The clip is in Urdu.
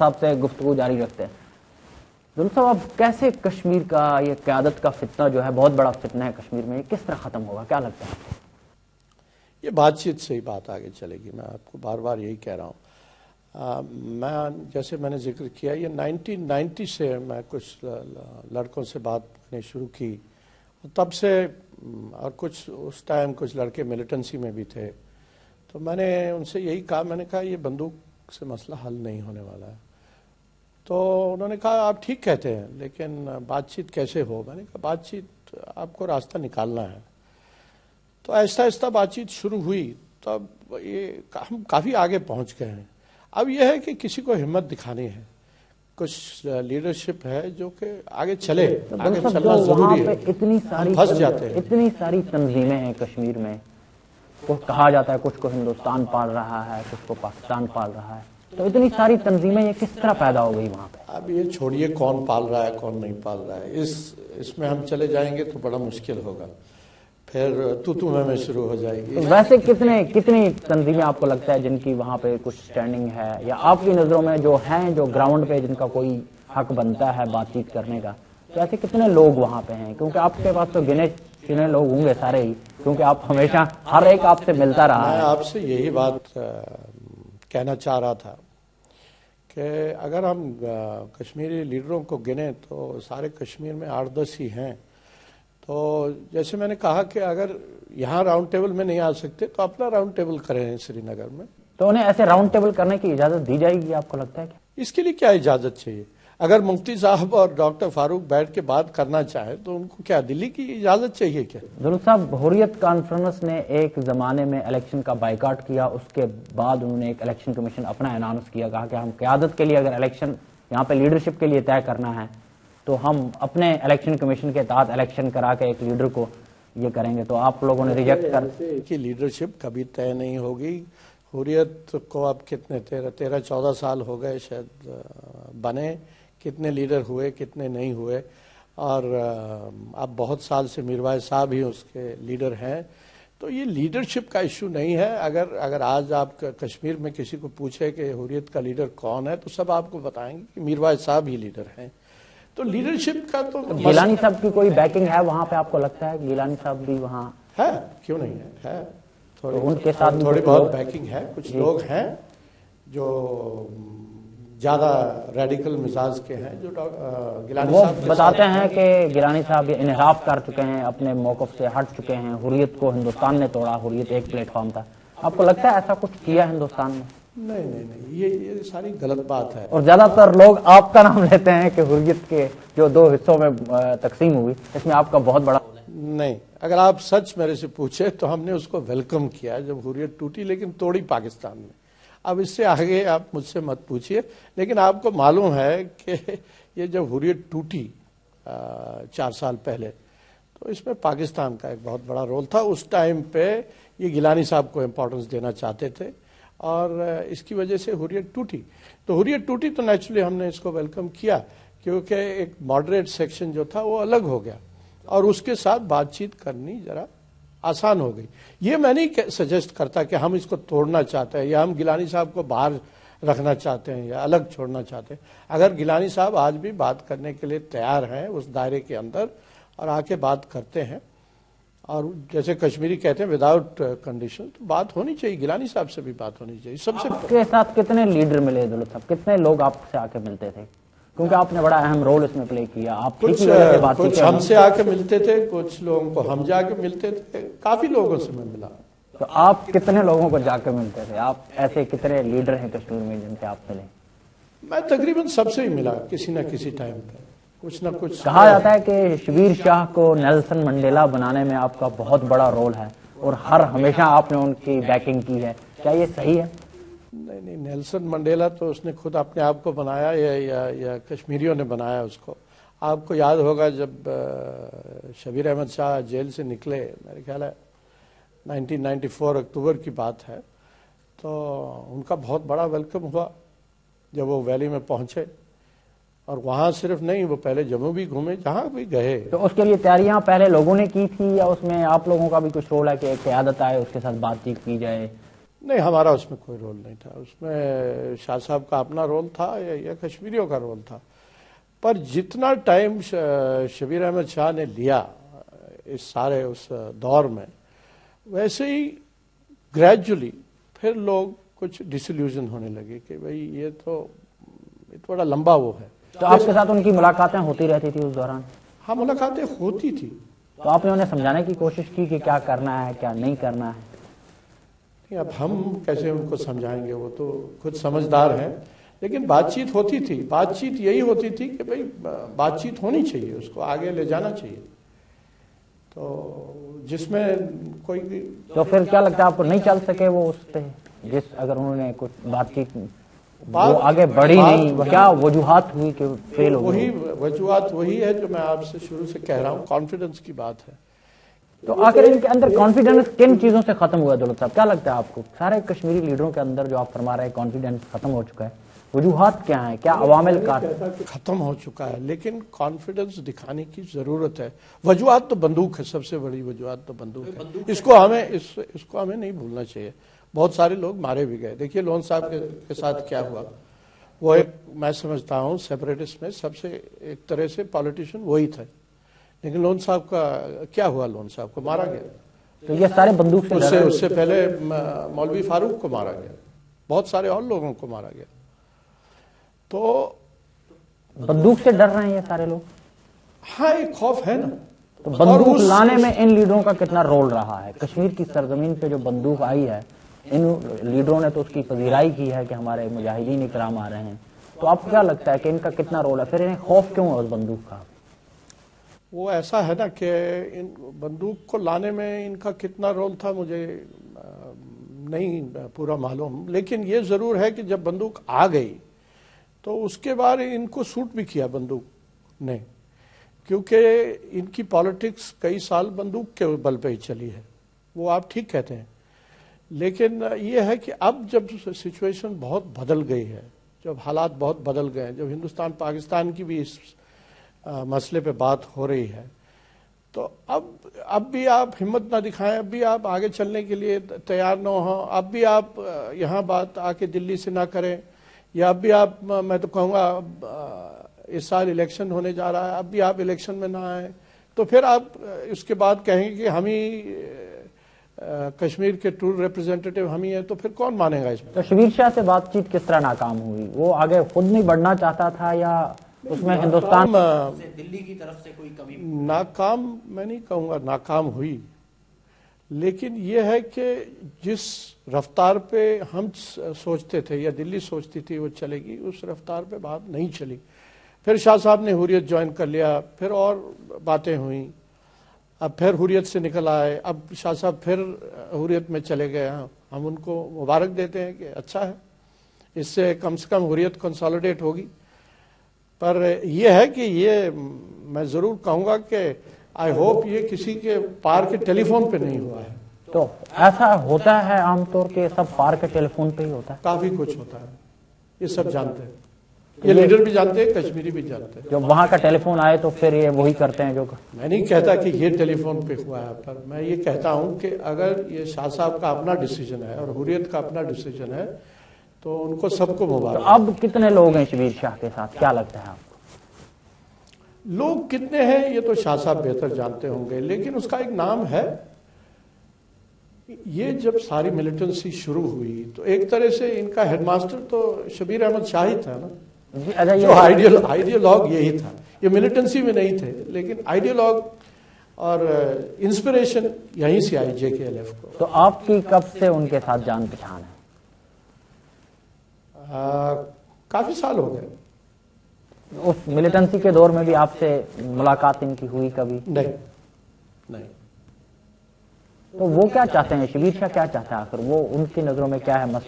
صاحب سے گفتگو جاری رکھتے ہیں۔ ظلم صاحب، اب کیسے کشمیر کا یہ قیادت کا فتنہ جو ہے، بہت بڑا فتنہ ہے کشمیر میں، یہ کس طرح ختم ہوگا، کیا لگتا ہے آپ کو؟ یہ بات چیت سے ہی بات آگے چلے گی، میں آپ کو بار بار یہی کہہ رہا ہوں۔ جیسے میں نے ذکر کیا، یہ 1990 سے میں کچھ لڑکوں سے بات کرنی شروع کی، تب سے، اور کچھ اس ٹائم کچھ لڑکے ملیٹنسی میں بھی تھے، تو میں نے ان سے یہی کہا، میں نے کہا یہ بندوق سے مسئلہ حل نہیں ہونے والا ہے۔ تو انہوں نے کہا آپ ٹھیک کہتے ہیں، لیکن بات چیت کیسے ہو؟ میں نے کہا بات چیت آپ کو راستہ نکالنا ہے۔ تو آہستہ آہستہ بات چیت شروع ہوئی، تب یہ ہم کافی آگے پہنچ گئے ہیں۔ اب یہ ہے کہ کسی کو ہمت دکھانی ہے، کچھ لیڈرشپ ہے جو کہ آگے چلے، آگے چلنا ضروری ہے۔ ہم پھنس جاتے ہیں۔ اتنی ساری تنظیمیں ہیں کشمیر میں، کہا جاتا ہے کچھ کو ہندوستان پال رہا ہے، کچھ کو پاکستان پال رہا ہے، تو اتنی ساری تنظیمیں یہ کس طرح پیدا ہو گئی وہاں پہ؟ اب یہ چھوڑیے کون پال رہا ہے کون نہیں پال رہا ہے، اس میں ہم چلے جائیں گے تو بڑا مشکل ہوگا، پھر تو میں شروع ہو جائے گی۔ ویسے کتنی تنظیمیں آپ کو لگتا ہے جن کی وہاں پہ کچھ سٹینڈنگ ہے، یا آپ کی نظروں میں جو ہیں، جو گراؤنڈ پہ جن کا کوئی حق بنتا ہے بات چیت کرنے کا، تو ایسے کتنے لوگ وہاں پہ ہیں؟ کیونکہ آپ کے پاس تو گنے چنے لوگ ہوں گے سارے ہی، کیونکہ آپ ہمیشہ ہر ایک آپ سے ملتا رہا ہے۔ میں آپ سے یہی بات کہنا چاہ رہا تھا کہ اگر ہم کشمیری لیڈروں کو گنیں تو سارے کشمیر میں 8-10 ہی ہیں۔ تو جیسے میں نے کہا کہ اگر یہاں راؤنڈ ٹیبل میں نہیں آ سکتے تو اپنا راؤنڈ ٹیبل کریں سری نگر میں۔ تو انہیں ایسے راؤنڈ ٹیبل کرنے کی اجازت دی جائے گی آپ کو لگتا ہے کہ؟ اس کے لیے کیا اجازت چاہیے؟ اگر مفتی صاحب اور ڈاکٹر فاروق بیٹھ کے بات کرنا چاہیں تو ان کو کیا دلی کی اجازت چاہیے کیا؟ ظلم صاحب، حریت کانفرنس نے ایک زمانے میں الیکشن کا بائیکاٹ کیا، اس کے بعد انہوں نے ایک الیکشن کمیشن اپنا اناؤنس کیا، کہا کہ ہم قیادت کے لیے اگر الیکشن یہاں پہ لیڈرشپ کے لیے طے کرنا ہے تو ہم اپنے الیکشن کمیشن کے تحت الیکشن کرا کے ایک لیڈر کو یہ کریں گے، تو آپ لوگوں نے ریجیکٹ کر کہ لیڈرشپ کبھی طے نہیں ہوگی۔ حریت کو اب کتنے 13-14 سال ہو گئے شاید بنے، کتنے لیڈر ہوئے کتنے نہیں ہوئے، اور اب بہت سال سے میروائز صاحب ہی اس کے لیڈر ہیں۔ تو یہ لیڈرشپ کا ایشو نہیں ہے۔ اگر آج آپ کشمیر میں کسی کو پوچھے کہ حریت کا لیڈر کون ہے تو سب آپ کو بتائیں گے کہ میروائز صاحب ہی لیڈر ہیں۔ تو لیڈرشپ کا تو گیلانی صاحب کی کوئی بیکنگ ہے وہاں پہ؟ آپ کو لگتا ہے گیلانی صاحب بھی وہاں ہے؟ کیوں نہیں ہے، ان کے ساتھ تھوڑی بہت بیکنگ ہے۔ کچھ لوگ ہیں جو زیادہ ریڈیکل مزاج کے ہیں، جو گیلانی وہ صاحب بتاتے ہیں کہ گیلانی صاحب انحراف کر چکے ہیں، اپنے موقف سے ہٹ چکے ہیں، حریت کو ہندوستان نے توڑا، حریت ایک پلیٹ فارم تھا۔ آپ کو لگتا ہے ایسا کچھ کیا ہندوستان میں؟ نہیں، یہ ساری غلط بات ہے۔ اور زیادہ تر لوگ آپ کا نام لیتے ہیں کہ حریت کے جو 2 حصوں میں تقسیم ہوئی، اس میں آپ کا بہت بڑا۔ نہیں، اگر آپ سچ میرے سے پوچھے تو ہم نے اس کو ویلکم کیا جب حریت ٹوٹی، لیکن توڑی پاکستان میں۔ اب اس سے آگے آپ مجھ سے مت پوچھئے، لیکن آپ کو معلوم ہے کہ یہ جب حریت ٹوٹی 4 سال پہلے، تو اس میں پاکستان کا ایک بہت بڑا رول تھا۔ اس ٹائم پہ یہ گیلانی صاحب کو امپورٹنس دینا چاہتے تھے، اور اس کی وجہ سے حریت ٹوٹی۔ تو حریت ٹوٹی تو نیچرلی ہم نے اس کو ویلکم کیا، کیونکہ ایک ماڈریٹ سیکشن جو تھا وہ الگ ہو گیا، اور اس کے ساتھ بات چیت کرنی ذرا آسان ہو گئی۔ یہ میں نہیں سجیسٹ کرتا کہ ہم اس کو توڑنا چاہتے ہیں، یا ہم گیلانی صاحب کو باہر رکھنا چاہتے ہیں یا الگ چھوڑنا چاہتے ہیں۔ اگر گیلانی صاحب آج بھی بات کرنے کے لیے تیار ہیں اس دائرے کے اندر، اور آ کے بات کرتے ہیں، اور جیسے کشمیری کہتے ہیں وداؤٹ کنڈیشن، تو بات ہونی چاہیے، گیلانی صاحب سے بھی بات ہونی چاہیے۔ سب سے آپ کے ساتھ کتنے لیڈر ملے ظلم صاحب؟ کتنے لوگ آپ سے آ کے ملتے تھے؟ کیونکہ آپ نے بڑا اہم رول اس میں پلے کیا۔ آپ کچھ ہم سے آ کے ملتے تھے، کچھ لوگوں کو ہم جا کے ملتے تھے، کافی لوگوں سے میں ملا۔ تو آپ کتنے لوگوں کو جا کے ملتے تھے؟ آپ ایسے کتنے لیڈر ہیں کشمیر میں جن سے آپ ملے؟ میں تقریباً سب سے ہی ملا کسی نہ کسی ٹائم پہ، کچھ نہ کچھ۔ کہا جاتا ہے کہ شبیر شاہ کو نیلسن منڈیلا بنانے میں آپ کا بہت بڑا رول ہے، اور ہمیشہ آپ نے ان کی بیکنگ کی ہے، کیا یہ صحیح ہے؟ نہیں، نیلسن منڈیلا تو اس نے خود اپنے آپ کو بنایا یا کشمیریوں نے بنایا اس کو۔ آپ کو یاد ہوگا جب شبیر احمد شاہ جیل سے نکلے، میرے خیال ہے 1994 اکتوبر کی بات ہے، تو ان کا بہت بڑا ویلکم ہوا جب وہ ویلی میں پہنچے، اور وہاں صرف نہیں، وہ پہلے جموں بھی گھومے، جہاں بھی گئے۔ تو اس کے لیے تیاریاں پہلے لوگوں نے کی تھی، یا اس میں آپ لوگوں کا بھی کچھ رول ہے کہ ایک قیادت آئے اس کے ساتھ بات چیت کی جائے؟ نہیں، ہمارا اس میں کوئی رول نہیں تھا. اس میں شاہ صاحب کا اپنا رول تھا یا کشمیریوں کا رول تھا. پر جتنا ٹائم شبیر احمد شاہ نے لیا اس سارے اس دور میں، ویسے ہی گریجولی پھر لوگ کچھ ڈسلیوژن ہونے لگے کہ بھئی یہ تو تھوڑا لمبا وہ ہے. تو آپ کے ساتھ ان کی ملاقاتیں ہوتی رہتی تھی اس دوران؟ ہاں، ملاقاتیں ہوتی تھی. تو آپ نے انہیں سمجھانے کی کوشش کی کہ کیا کرنا ہے کیا نہیں کرنا ہے؟ اب ہم کیسے ان کو سمجھائیں گے، وہ تو خود سمجھدار ہیں. لیکن بات چیت ہوتی تھی. بات چیت یہی ہوتی تھی کہ بھئی بات چیت ہونی چاہیے، اس کو آگے لے جانا چاہیے. تو جس میں کوئی تو پھر کیا لگتا ہے آپ کو نہیں چل سکے وہ اس پہ، جس اگر انہوں نے کچھ بات چیت وہ آگے بڑھی نہیں، کیا وجوہات ہوئی کہ فیل ہو گئی؟ وہی وجوہات وہی ہے جو میں آپ سے شروع سے کہہ رہا ہوں، کانفیڈنس کی بات ہے. تو آخر ان کے اندر کانفیڈنس کن چیزوں سے ختم ہوا ہے دولت صاحب؟ کیا لگتا ہے آپ کو سارے کشمیری لیڈروں کے اندر جو آپ فرما رہے ہیں کانفیڈنس ختم ہو چکا ہے، وجوہات کیا ہیں؟ کیا عوامل کا ختم ہو چکا ہے، لیکن کانفیڈنس دکھانے کی ضرورت ہے. وجوہات تو بندوق ہے، سب سے بڑی وجوہات تو بندوق ہے. اس کو ہمیں نہیں بھولنا چاہیے. بہت سارے لوگ مارے بھی گئے. دیکھیے لون صاحب کے ساتھ کیا ہوا. وہ ایک میں سمجھتا ہوں سیپریٹسٹ میں سب سے ایک طرح سے پالیٹیشین وہی تھے. لیکن لون صاحب کا کیا ہوا؟ لون صاحب کو مارا گیا. تو یہ سارے بندوق سے اس سے پہلے مولوی فاروق کو مارا گیا. بہت سارے اور لوگوں کو مارا گیا. تو بندوق سے ڈر رہے ہیں یہ سارے لوگ؟ ہاں، ایک خوف ہے نا. تو بندوق لانے میں ان لیڈروں کا کتنا رول رہا ہے؟ کشمیر کی سرزمین پہ جو بندوق آئی ہے، ان لیڈروں نے تو اس کی پذیرائی کی ہے کہ ہمارے مجاہدین اکرام آ رہے ہیں. تو آپ کو کیا لگتا ہے کہ ان کا کتنا رول ہے؟ پھر انہیں خوف کیوں ہے اس بندوق کا؟ وہ ایسا ہے نا کہ ان بندوق کو لانے میں ان کا کتنا رول تھا مجھے نہیں پورا معلوم. لیکن یہ ضرور ہے کہ جب بندوق آ گئی تو اس کے بعد ان کو سوٹ بھی کیا بندوق نے، کیونکہ ان کی پالیٹکس کئی سال بندوق کے بل پہ ہی چلی ہے. وہ آپ ٹھیک کہتے ہیں. لیکن یہ ہے کہ اب جب سچویشن بہت بدل گئی ہے، جب حالات بہت بدل گئے ہیں، جب ہندوستان پاکستان کی بھی اس مسئلے پہ بات ہو رہی ہے، تو اب بھی آپ ہمت نہ دکھائیں، اب بھی آپ آگے چلنے کے لیے تیار نہ ہوں، اب بھی آپ یہاں بات آ کے دلی سے نہ کریں، یا اب بھی آپ، میں تو کہوں گا اس سال الیکشن ہونے جا رہا ہے، اب بھی آپ الیکشن میں نہ آئیں، تو پھر آپ اس کے بعد کہیں گے کہ ہم ہی کشمیر کے ٹور ریپرزینٹیٹیو ہم ہی ہیں، تو پھر کون مانے گا اس میں؟ تو شبیر شاہ سے بات چیت کس طرح ناکام ہوئی؟ وہ آگے خود نہیں بڑھنا چاہتا تھا یا اس میں ہندوستان دلی کی طرف سے کوئی کمی؟ ناکام میں نہیں کہوں گا ناکام ہوئی، لیکن یہ ہے کہ جس رفتار پہ ہم سوچتے تھے یا دلی سوچتی تھی وہ چلے گی، اس رفتار پہ بات نہیں چلی. پھر شاہ صاحب نے حریت جوائن کر لیا، پھر اور باتیں ہوئیں، اب پھر حریت سے نکل آئے، اب شاہ صاحب پھر حریت میں چلے گئے. ہم ان کو مبارک دیتے ہیں کہ اچھا ہے، اس سے کم حریت کنسالیڈیٹ ہوگی. پر یہ ہے کہ یہ میں ضرور کہوں گا کہ آئی ہوپ یہ کسی کے پار کے ٹیلی فون پہ نہیں ہوا ہے. تو ایسا ہوتا ہے عام طور کے سب پار کے ٹیلی فون پہ ہی ہوتا ہے؟ کافی کچھ ہوتا ہے، یہ سب جانتے ہیں، یہ لیڈر بھی جانتے ہیں، کشمیری بھی جانتے ہیں. جب وہاں کا ٹیلی فون آئے تو پھر یہ وہی کرتے ہیں جو میں نہیں کہتا کہ یہ ٹیلی فون پہ ہوا ہے، پر میں یہ کہتا ہوں کہ اگر یہ شاہ صاحب کا اپنا ڈیسیجن ہے اور حریت کا اپنا ڈیسیجن ہے تو ان کو سب کو مبارک. اب کتنے لوگ ہیں شبیر شاہ کے ساتھ، کیا لگتا ہے آپ کو؟ لوگ کتنے ہیں یہ تو شاہ صاحب بہتر جانتے ہوں گے، لیکن اس کا ایک نام ہے. یہ جب ساری ملیٹنسی شروع ہوئی تو ایک طرح سے ان کا ہیڈ ماسٹر تو شبیر احمد شاہ ہی تھا نا، جو آئیڈیالوگ یہی تھا. یہ ملیٹنسی میں نہیں تھے، لیکن آئیڈیالوگ اور انسپریشن یہیں سے آئی JKLF کو. تو آپ کی کب سے ان کے ساتھ جان پہچان ہے؟ کافی سال ہو گئے. اس ملیٹنسی کے دور میں بھی آپ سے ملاقات ان کی ہوئی کبھی؟ نہیں. تو وہ کیا چاہتے ہیں، شبیر شاہ کیا چاہتے ہیں آخر؟ وہ ان کی نظروں میں کیا ہے مسئلہ؟